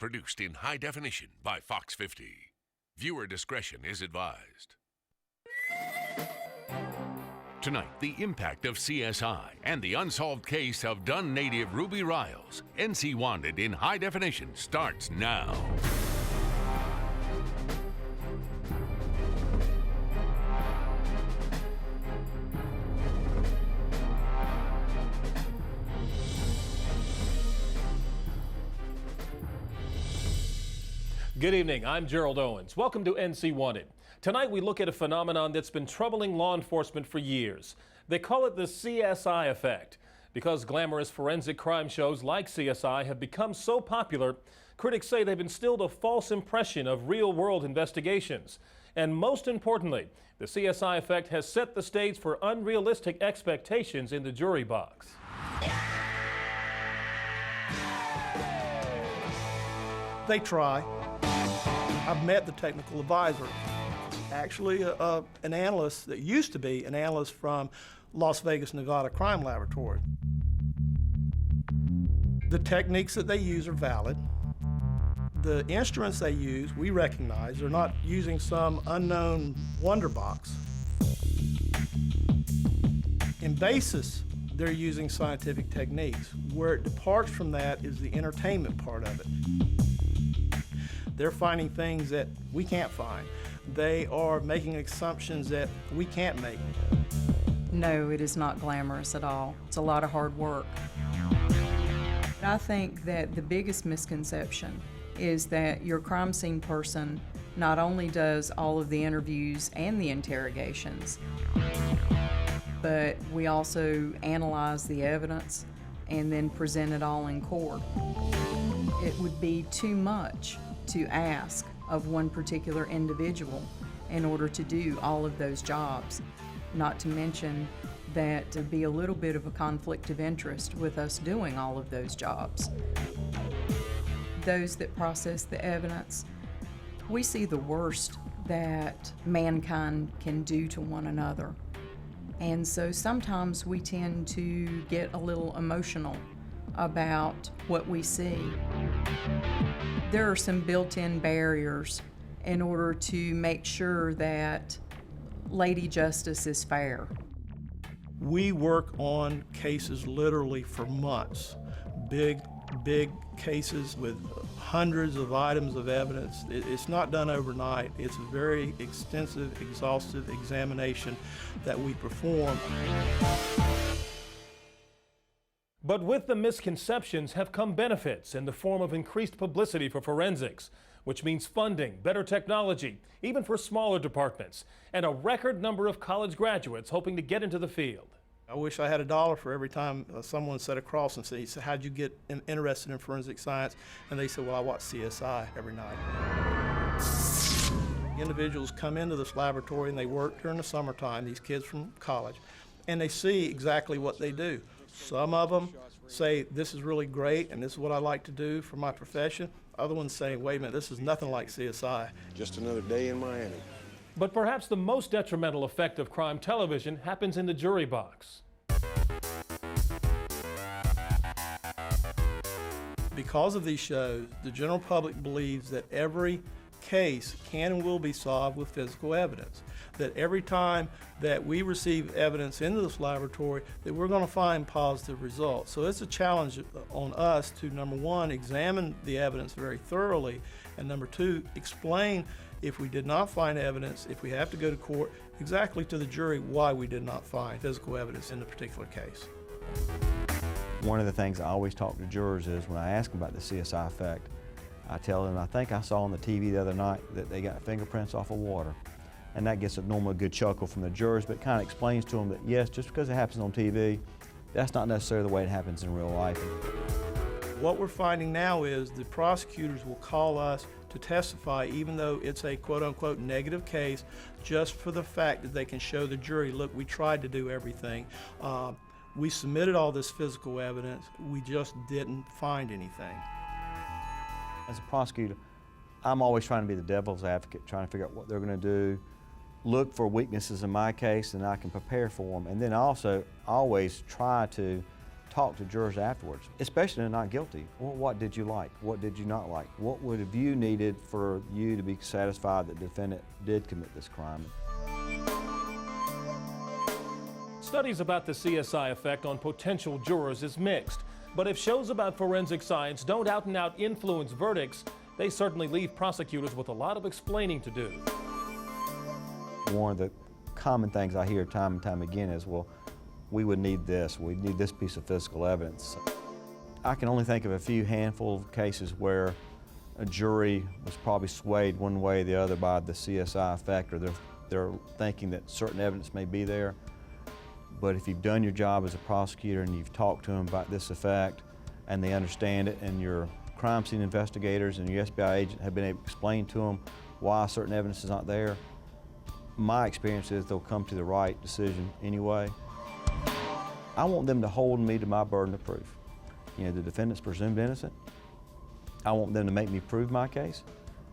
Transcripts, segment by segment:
produced in high definition by Fox 50. Viewer discretion is advised. Tonight, the impact of CSI and the unsolved case of Dunn native Ruby Ryals. NC Wanted in high definition starts now. Good evening, I'm Gerald Owens. Welcome to NC Wanted. Tonight we look at a phenomenon that's been troubling law enforcement for years. They call it the CSI effect. Because glamorous forensic crime shows like CSI have become so popular, critics say they've instilled a false impression of real-world investigations. And most importantly, the CSI effect has set the stage for unrealistic expectations in the jury box. They try. I've met the technical advisor, actually an analyst that used to be an analyst from Las Vegas, Nevada Crime Laboratory. The techniques that they use are valid. The instruments they use, we recognize. They're not using some unknown wonder box. In basis, they're using scientific techniques. Where it departs from that is the entertainment part of it. They're finding things that we can't find. They are making assumptions that we can't make. No, it is not glamorous at all. It's a lot of hard work. I think that the biggest misconception is that your crime scene person not only does all of the interviews and the interrogations, but we also analyze the evidence and then present it all in court. It would be too much to ask of one particular individual in order to do all of those jobs. Not to mention that to be a little bit of a conflict of interest with us doing all of those jobs. Those that process the evidence, we see the worst that mankind can do to one another. And so sometimes we tend to get a little emotional about what we see. There are some built-in barriers in order to make sure that Lady Justice is fair. We work on cases literally for months. Big cases with hundreds of items of evidence. It's not done overnight. It's a very extensive, exhaustive examination that we perform. But with the misconceptions have come benefits in the form of increased publicity for forensics, which means funding, better technology, even for smaller departments, and a record number of college graduates hoping to get into the field. I wish I had $1 for every time someone sat across and said, how'd you get interested in forensic science? And they said, well, I watch CSI every night. Individuals come into this laboratory and they work during the summertime, these kids from college, and they see exactly what they do. Some of them say, this is really great and this is what I like to do for my profession. Other ones say, wait a minute, this is nothing like CSI. Just another day in Miami. But perhaps the most detrimental effect of crime television happens in the jury box. Because of these shows, the general public believes that every case can and will be solved with physical evidence. That every time that we receive evidence into this laboratory, that we're going to find positive results. So it's a challenge on us to, number one, examine the evidence very thoroughly, and number two, explain if we did not find evidence, if we have to go to court, exactly to the jury why we did not find physical evidence in the particular case. One of the things I always talk to jurors is when I ask them about the CSI effect, I tell them, I think I saw on the TV the other night that they got fingerprints off of water. And that gets a normally good chuckle from the jurors, but it kind of explains to them that yes, just because it happens on TV, that's not necessarily the way it happens in real life. What we're finding now is the prosecutors will call us to testify even though it's a quote-unquote negative case, just for the fact that they can show the jury, look, we tried to do everything. We submitted all this physical evidence, we just didn't find anything. As a prosecutor, I'm always trying to be the devil's advocate, trying to figure out what they're going to do, look for weaknesses in my case, and I can prepare for them. And then also always try to talk to jurors afterwards, especially in not guilty. Well, what did you like? What did you not like? What would have you needed for you to be satisfied that the defendant did commit this crime? Studies about the CSI effect on potential jurors is mixed, but if shows about forensic science don't out and out influence verdicts, they certainly leave prosecutors with a lot of explaining to do. One of the common things I hear time and time again is, well, we would need this, we need this piece of physical evidence. I can only think of a few handful of cases where a jury was probably swayed one way or the other by the CSI effect, or they're thinking that certain evidence may be there. But if you've done your job as a prosecutor and you've talked to them about this effect and they understand it, and your crime scene investigators and your SBI agent have been able to explain to them why certain evidence is not there, my experience is they'll come to the right decision anyway. I want them to hold me to my burden of proof. You know, the defendant's presumed innocent. I want them to make me prove my case,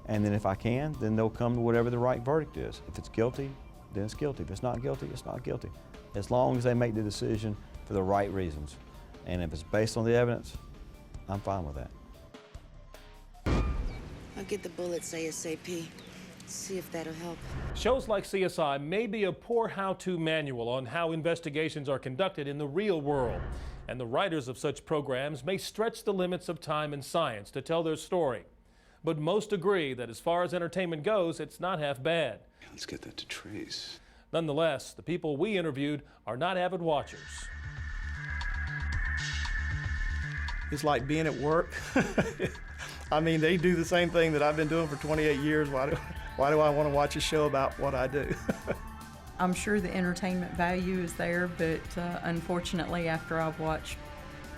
and then if I can, then they'll come to whatever the right verdict is. If it's guilty, then it's guilty. If it's not guilty, it's not guilty. As long as they make the decision for the right reasons. And if it's based on the evidence, I'm fine with that. I'll get the bullets ASAP. See if that'll help. Shows like CSI may be a poor how-to manual on how investigations are conducted in the real world. And the writers of such programs may stretch the limits of time and science to tell their story. But most agree that as far as entertainment goes, it's not half bad. Let's get that to Trace. Nonetheless, the people we interviewed are not avid watchers. It's like being at work. I mean, they do the same thing that I've been doing for 28 years. Why do I want to watch a show about what I do? I'm sure the entertainment value is there, but unfortunately, after I've watched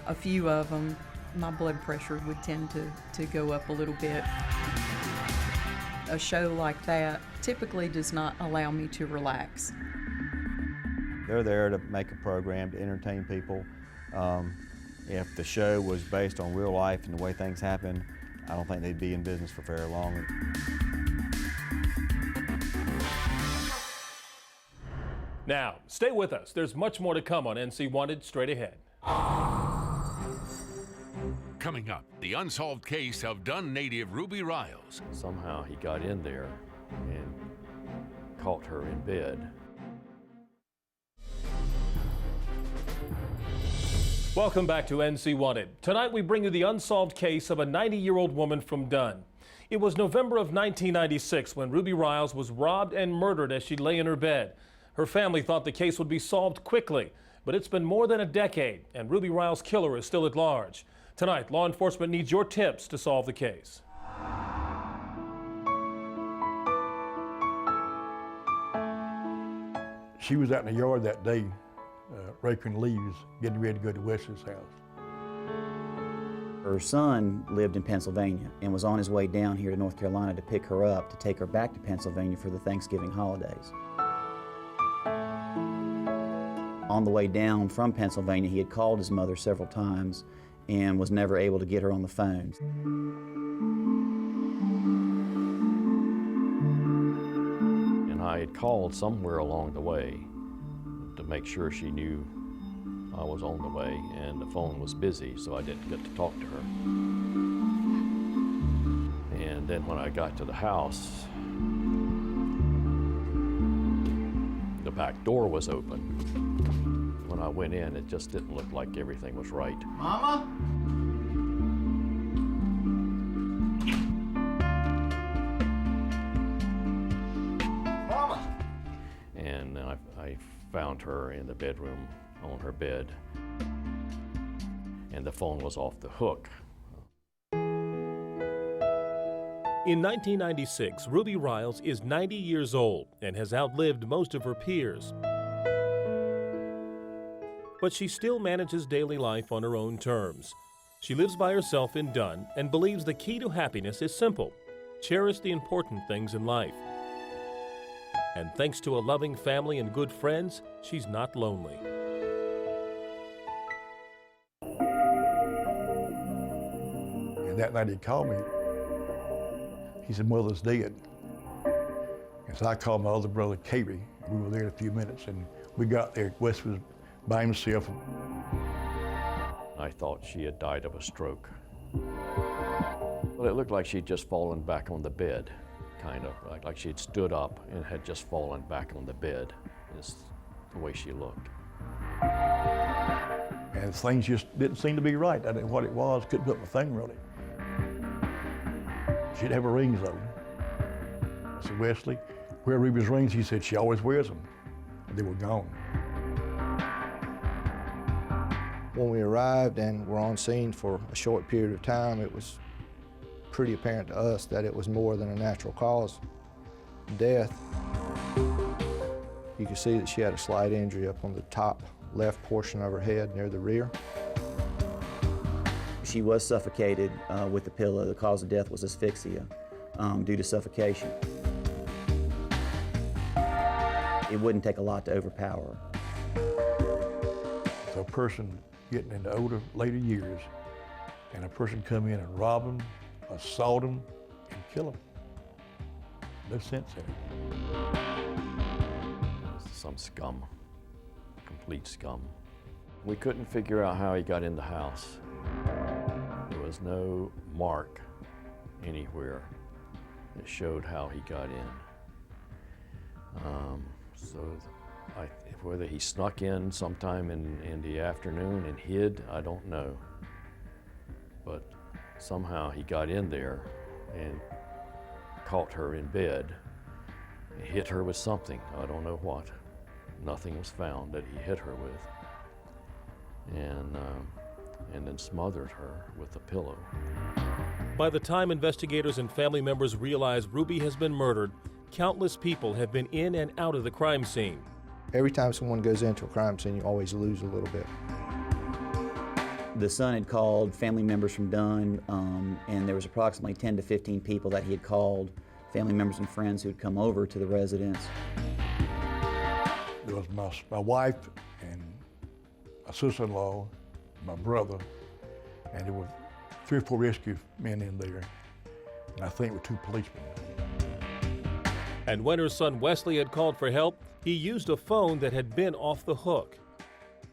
a few of them, my blood pressure would tend to go up a little bit. A show like that typically does not allow me to relax. They're there to make a program to entertain people. If the show was based on real life and the way things happen, I don't think they'd be in business for very long. Now, stay with us. There's much more to come on NC Wanted straight ahead. Coming up, the unsolved case of Dunn native Ruby Ryals. Somehow he got in there and caught her in bed. Welcome back to NC Wanted. Tonight we bring you the unsolved case of a 90-year-old woman from Dunn. It was November of 1996 when Ruby Ryals was robbed and murdered as she lay in her bed. Her family thought the case would be solved quickly, but it's been more than a decade and Ruby Ryals' killer is still at large. Tonight, law enforcement needs your tips to solve the case. She was out in the yard that day, raking leaves, getting ready to go to Wesley's house. Her son lived in Pennsylvania and was on his way down here to North Carolina to pick her up to take her back to Pennsylvania for the Thanksgiving holidays. On the way down from Pennsylvania, he had called his mother several times and was never able to get her on the phone. And I had called somewhere along the way to make sure she knew I was on the way, and the phone was busy, so I didn't get to talk to her. And then when I got to the house, the back door was open. When I went in, it just didn't look like everything was right. Mama? Mama? And I found her in the bedroom on her bed, and the phone was off the hook. In 1996, Ruby Ryals is 90 years old and has outlived most of her peers. But she still manages daily life on her own terms. She lives by herself in Dunn and believes the key to happiness is simple: cherish the important things in life. And thanks to a loving family and good friends, she's not lonely. And that night he called me. He said, Mother's dead. And so I called my other brother, Katie. We were there in a few minutes, and we got there. Wes was by himself. I thought she had died of a stroke. Well, it looked like she'd just fallen back on the bed, kind of, like she'd stood up and had just fallen back on the bed, is the way she looked. And things just didn't seem to be right. I didn't know what it was, couldn't put my finger on it. She'd have her rings on. I said, Wesley, where are Ruby's rings? He said, she always wears them. And they were gone. When we arrived and were on scene for a short period of time, it was pretty apparent to us that it was more than a natural cause of death. You could see that she had a slight injury up on the top left portion of her head near the rear. She was suffocated with the pillow. The cause of death was asphyxia due to suffocation. It wouldn't take a lot to overpower her. So a person getting into later years, and a person come in and rob them, assault them, and kill them. No sense in it. Some scum, complete scum. We couldn't figure out how he got in the house. There was no mark anywhere that showed how he got in. Whether he snuck in sometime in the afternoon and hid, I don't know. But somehow he got in there and caught her in bed and hit her with something. I don't know what. Nothing was found that he hit her with. And then smothered her with a pillow. By the time investigators and family members realize Ruby has been murdered, countless people have been in and out of the crime scene. Every time someone goes into a crime scene, you always lose a little bit. The son had called family members from Dunn, and there was approximately 10 to 15 people that he had called, family members and friends who had come over to the residence. There was my wife and a sister-in-law, my brother, and there were 3 or 4 rescue men in there, and I think there were 2 policemen. And when her son Wesley had called for help, he used a phone that had been off the hook.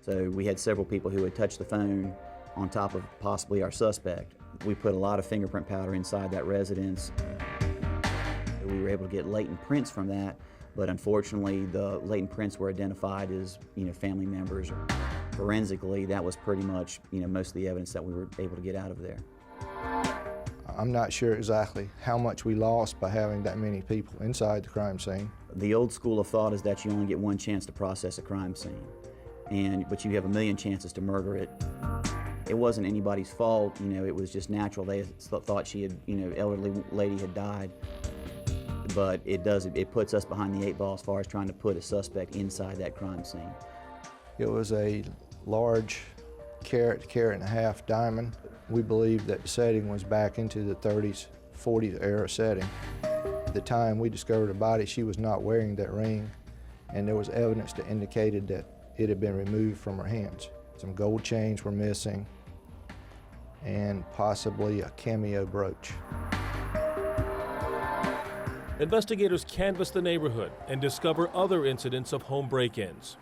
So we had several people who had touched the phone on top of possibly our suspect. We put a lot of fingerprint powder inside that residence. We were able to get latent prints from that, but unfortunately the latent prints were identified as family members. Forensically, that was pretty much most of the evidence that we were able to get out of there. I'm not sure exactly how much we lost by having that many people inside the crime scene. The old school of thought is that you only get one chance to process a crime scene, but you have a million chances to murder it. It wasn't anybody's fault, it was just natural. They thought she had, elderly lady had died. But it puts us behind the 8 ball as far as trying to put a suspect inside that crime scene. It was a large carat and a half diamond. We believe that the setting was back into the 30s, 40s era setting. At the time we discovered her body, she was not wearing that ring, and there was evidence that indicated that it had been removed from her hands. Some gold chains were missing, and possibly a cameo brooch. Investigators canvass the neighborhood and discover other incidents of home break-ins.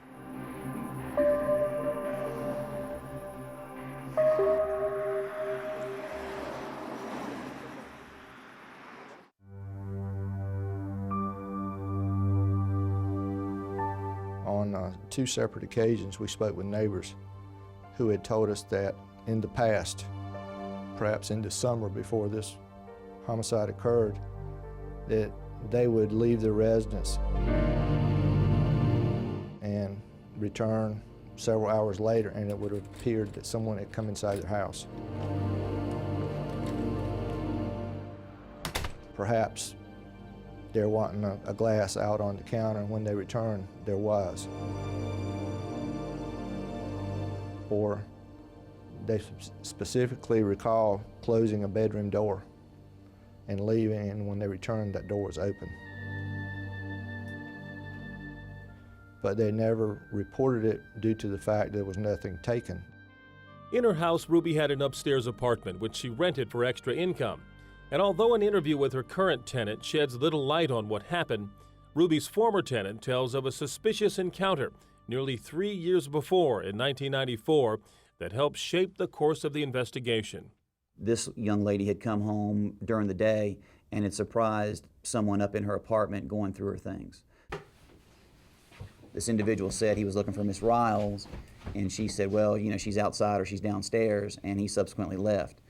On 2 separate occasions, we spoke with neighbors who had told us that in the past, perhaps in the summer before this homicide occurred, that they would leave their residence and return several hours later, and it would have appeared that someone had come inside their house. Perhaps they're wanting a glass out on the counter, and when they returned, there was. Or they specifically recall closing a bedroom door and leaving, and when they returned, that door was open. But they never reported it due to the fact there was nothing taken. In her house, Ruby had an upstairs apartment, which she rented for extra income. And although an interview with her current tenant sheds little light on what happened, Ruby's former tenant tells of a suspicious encounter nearly 3 years before, in 1994, that helped shape the course of the investigation. This young lady had come home during the day and had surprised someone up in her apartment going through her things. This individual said he was looking for Miss Ryals, and she said, well, you know, she's outside or she's downstairs, and he subsequently left.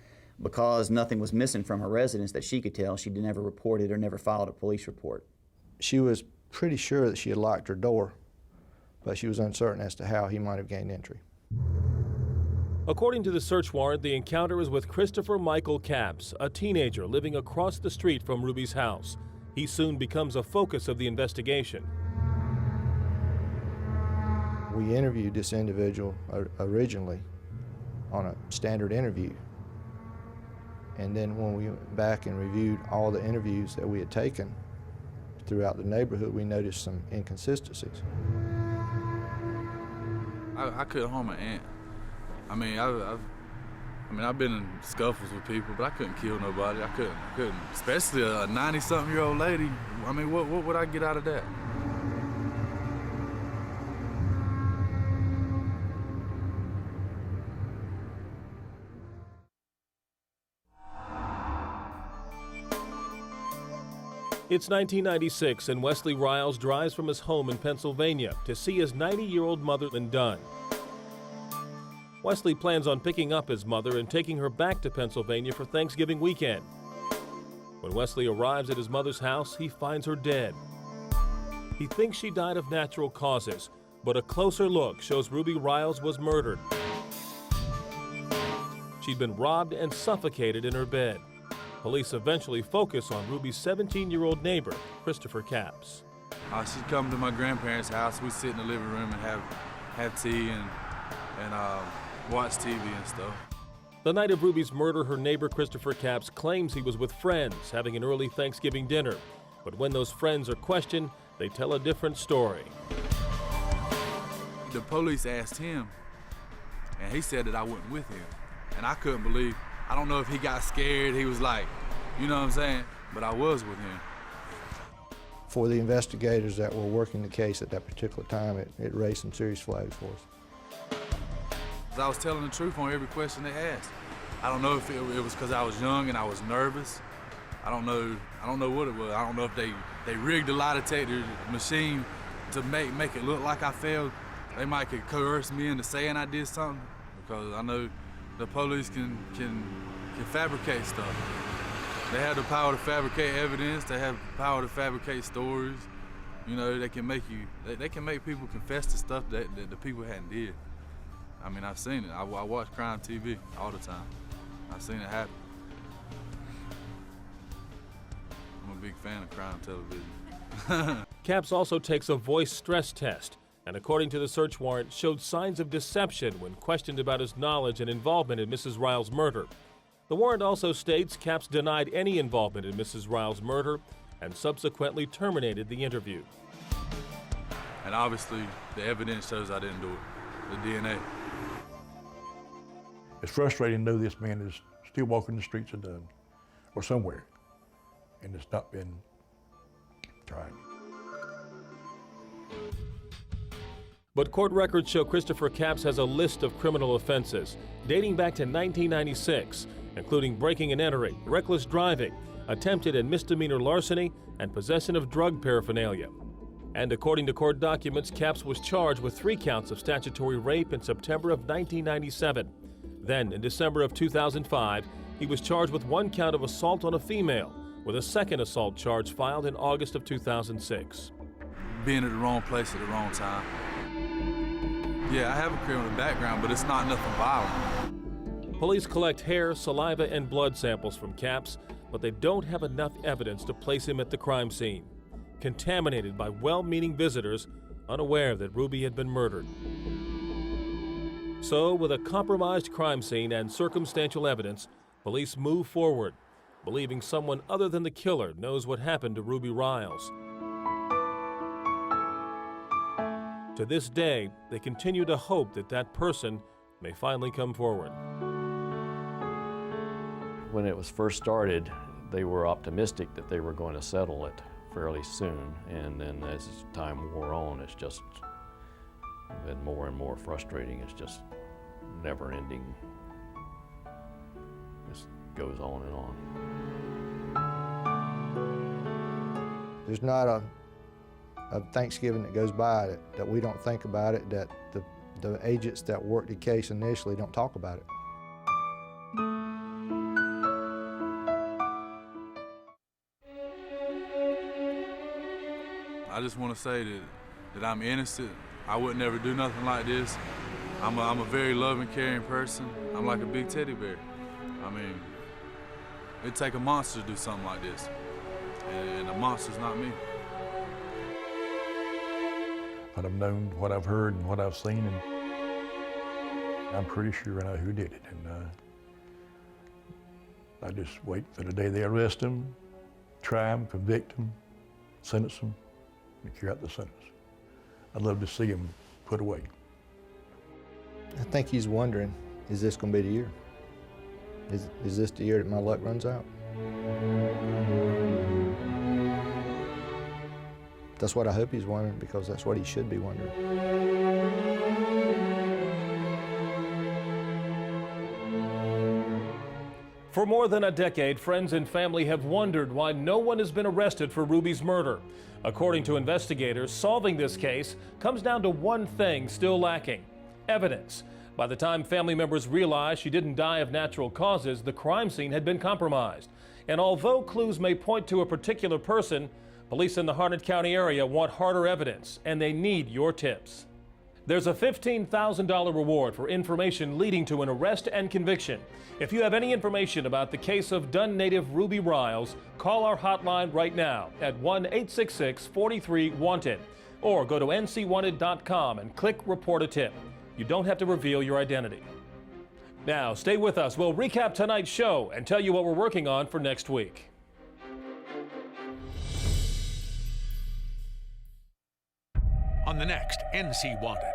Because nothing was missing from her residence that she could tell, she never reported or never filed a police report. She was pretty sure that she had locked her door, but she was uncertain as to how he might have gained entry. According to the search warrant, the encounter is with Christopher Michael Capps, a teenager living across the street from Ruby's house. He soon becomes a focus of the investigation. We interviewed this individual originally on a standard interview. And then when we went back and reviewed all the interviews that we had taken throughout the neighborhood, we noticed some inconsistencies. I couldn't harm an ant. I mean, I've been in scuffles with people, but I couldn't kill nobody. I couldn't. Especially a 90-something-year-old lady. I mean, what would I get out of that? It's 1996, and Wesley Ryals drives from his home in Pennsylvania to see his 90-year-old mother in Dunn. Wesley plans on picking up his mother and taking her back to Pennsylvania for Thanksgiving weekend. When Wesley arrives at his mother's house, he finds her dead. He thinks she died of natural causes, but a closer look shows Ruby Ryals was murdered. She'd been robbed and suffocated in her bed. Police eventually focus on Ruby's 17-year-old neighbor, Christopher Capps. She'd come to my grandparents' house. We'd sit in the living room and have tea and watch TV and stuff. The night of Ruby's murder, her neighbor Christopher Capps claims he was with friends having an early Thanksgiving dinner. But when those friends are questioned, they tell a different story. The police asked him, and he said that I wasn't with him. And I couldn't believe. I don't know if he got scared. He was like, you know what I'm saying? But I was with him. For the investigators that were working the case at that particular time, it raised some serious flags for us. I was telling the truth on every question they asked. I don't know if it was because I was young and I was nervous. I don't know what it was. I don't know if they rigged a lie detector machine to make it look like I failed. They might could coerce me into saying I did something, because I know the police can fabricate stuff. They have the power to fabricate evidence. They have the power to fabricate stories. You know, they can make people confess to stuff that the people hadn't did. I mean, I've seen it. I watch crime TV all the time. I've seen it happen. I'm a big fan of crime television. Capps also takes a voice stress test, and according to the search warrant, showed signs of deception when questioned about his knowledge and involvement in Mrs. Ryals' murder. The warrant also states Capps denied any involvement in Mrs. Ryals' murder and subsequently terminated the interview. And obviously, the evidence shows I didn't do it, the DNA. It's frustrating to know this man is still walking the streets of Dunn or somewhere, and it's not been tried. But court records show Christopher Capps has a list of criminal offenses dating back to 1996, including breaking and entering, reckless driving, attempted and misdemeanor larceny, and possession of drug paraphernalia. And according to court documents, Capps was charged with 3 counts of statutory rape in September of 1997. Then, in December of 2005, he was charged with 1 count of assault on a female, with a second assault charge filed in August of 2006. Being at the wrong place at the wrong time. Yeah, I have a criminal background, but it's not nothing violent. Police collect hair, saliva, and blood samples from Capps, but they don't have enough evidence to place him at the crime scene, contaminated by well-meaning visitors unaware that Ruby had been murdered. So, with a compromised crime scene and circumstantial evidence, police move forward, believing someone other than the killer knows what happened to Ruby Ryals. To this day, they continue to hope that that person may finally come forward. When it was first started, they were optimistic that they were going to settle it fairly soon, and then as time wore on, it's just been more and more frustrating. It's just never-ending, just goes on and on. There's not a Thanksgiving that goes by that we don't think about it, that the agents that worked the case initially don't talk about it. I just want to say that I'm innocent. I would never do nothing like this. I'm a very loving, caring person. I'm like a big teddy bear. I mean, it'd take a monster to do something like this. And the monster's not me. But I've known what I've heard and what I've seen, and I'm pretty sure I know who did it. And I just wait for the day they arrest him, try him, convict him, sentence him, and carry out the sentence. I'd love to see him put away. I think he's wondering, is this going to be the year? Is this the year that my luck runs out? That's what I hope he's wondering, because that's what he should be wondering. For more than a decade, friends and family have wondered why no one has been arrested for Ruby's murder. According to investigators, solving this case comes down to one thing still lacking: evidence. By the time family members realized she didn't die of natural causes, the crime scene had been compromised. And although clues may point to a particular person, police in the Harnett County area want harder evidence, and they need your tips. There's a $15,000 reward for information leading to an arrest and conviction. If you have any information about the case of Dunn native Ruby Ryals, call our hotline right now at 1-866-43-WANTED, or go to ncwanted.com and click Report a Tip. You don't have to reveal your identity. Now, stay with us. We'll recap tonight's show and tell you what we're working on for next week. On the next NC Wanted.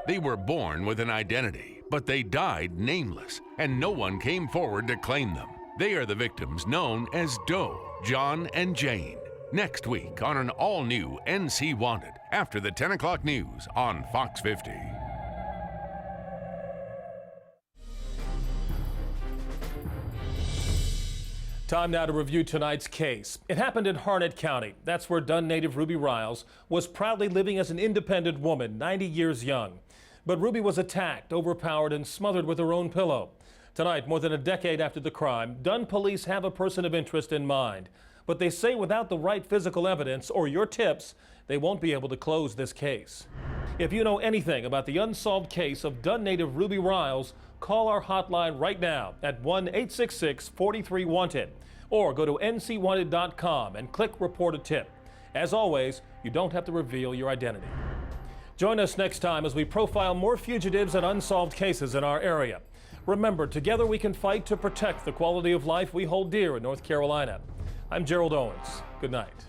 They were born with an identity, but they died nameless, and no one came forward to claim them. They are the victims known as Doe, John, and Jane. Next week on an all-new NC Wanted, after the 10 o'clock news on Fox 50. Time now to review tonight's case. It happened in Harnett County. That's where Dunn native Ruby Ryals was proudly living as an independent woman, 90 years young. But Ruby was attacked, overpowered, and smothered with her own pillow. Tonight, more than a decade after the crime, Dunn police have a person of interest in mind. But they say without the right physical evidence or your tips, they won't be able to close this case. If you know anything about the unsolved case of Dunn native Ruby Ryals, call our hotline right now at 1-866-43-WANTED, or go to ncwanted.com and click Report a Tip. As always, you don't have to reveal your identity. Join us next time as we profile more fugitives and unsolved cases in our area. Remember, together we can fight to protect the quality of life we hold dear in North Carolina. I'm Gerald Owens. Good night.